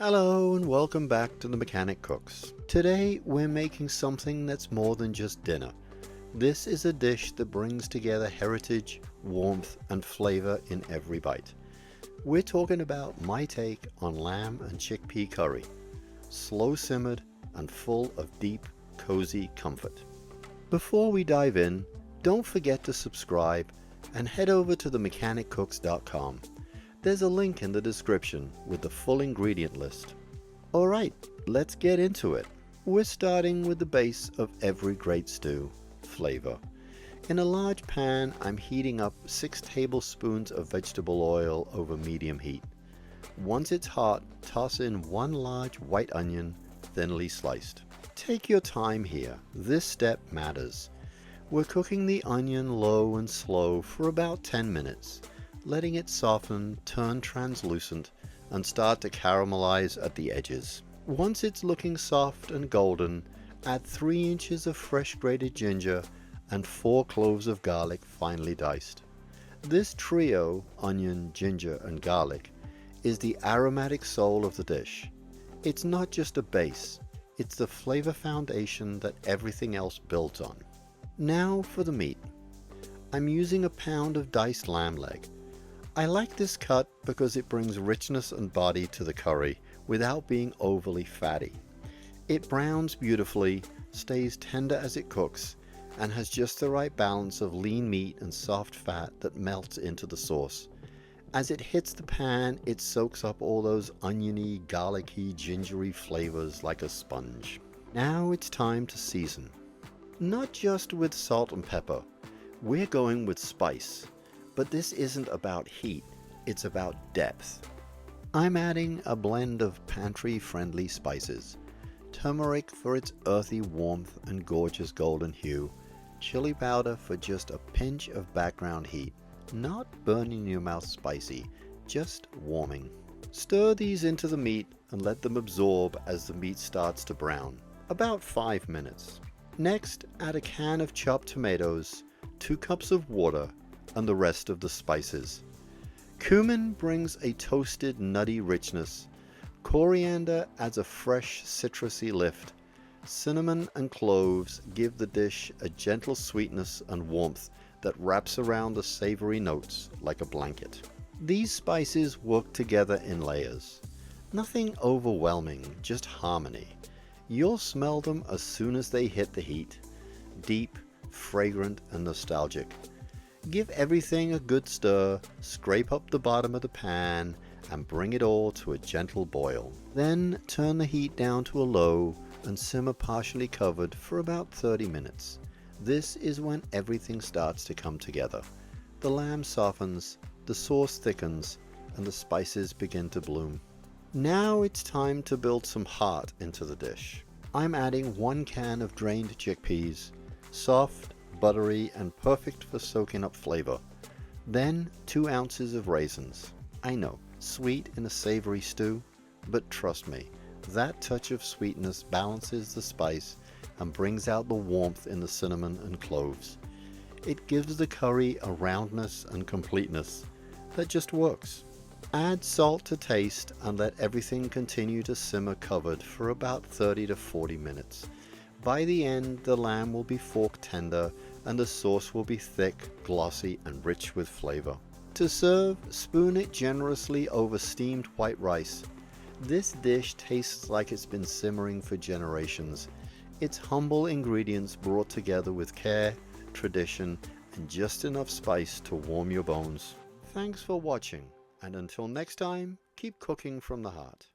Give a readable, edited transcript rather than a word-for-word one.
Hello and welcome back to the Mechanic Cooks. Today we're making something that's more than just dinner. This is a dish that brings together heritage, warmth and flavor in every bite. We're talking about my take on lamb and chickpea curry. Slow simmered and full of deep, cozy comfort. Before we dive in, don't forget to subscribe and head over to themechaniccooks.com. There's a link in the description with the full ingredient list. Alright, let's get into it. We're starting with the base of every great stew, flavor. In a large pan, I'm heating up 6 tablespoons of vegetable oil over medium heat. Once it's hot, toss in 1 large white onion, thinly sliced. Take your time here, this step matters. We're cooking the onion low and slow for about 10 minutes. Letting it soften, turn translucent, and start to caramelize at the edges. Once it's looking soft and golden, add 3 inches of fresh grated ginger and 4 cloves of garlic finely diced. This trio, onion, ginger, and garlic, is the aromatic soul of the dish. It's not just a base, it's the flavor foundation that everything else builds on. Now for the meat. I'm using a pound of diced lamb leg. I like this cut because it brings richness and body to the curry without being overly fatty. It browns beautifully, stays tender as it cooks, and has just the right balance of lean meat and soft fat that melts into the sauce. As it hits the pan, it soaks up all those oniony, garlicky, gingery flavors like a sponge. Now it's time to season. Not just with salt and pepper, we're going with spice. But this isn't about heat, it's about depth. I'm adding a blend of pantry-friendly spices. Turmeric for its earthy warmth and gorgeous golden hue. Chili powder for just a pinch of background heat. Not burning your mouth spicy, just warming. Stir these into the meat and let them absorb as the meat starts to brown. About 5 minutes. Next, add a can of chopped tomatoes, 2 cups of water, and the rest of the spices. Cumin brings a toasted nutty richness. Coriander adds a fresh citrusy lift. Cinnamon and cloves give the dish a gentle sweetness and warmth that wraps around the savory notes like a blanket. These spices work together in layers. Nothing overwhelming, just harmony. You'll smell them as soon as they hit the heat. Deep, fragrant, and nostalgic. Give everything a good stir, scrape up the bottom of the pan, and bring it all to a gentle boil. Then turn the heat down to a low and simmer partially covered for about 30 minutes. This is when everything starts to come together. The lamb softens, the sauce thickens, and the spices begin to bloom. Now it's time to build some heart into the dish. I'm adding 1 can of drained chickpeas, soft, buttery, and perfect for soaking up flavor. Then 2 ounces of raisins. I know, sweet in a savory stew, but trust me, that touch of sweetness balances the spice and brings out the warmth in the cinnamon and cloves. It gives the curry a roundness and completeness that just works. Add salt to taste and let everything continue to simmer covered for about 30 to 40 minutes. By the end, the lamb will be fork tender and the sauce will be thick, glossy, and rich with flavor. To serve, spoon it generously over steamed white rice. This dish tastes like it's been simmering for generations. It's humble ingredients brought together with care, tradition, and just enough spice to warm your bones. Thanks for watching, and until next time, keep cooking from the heart.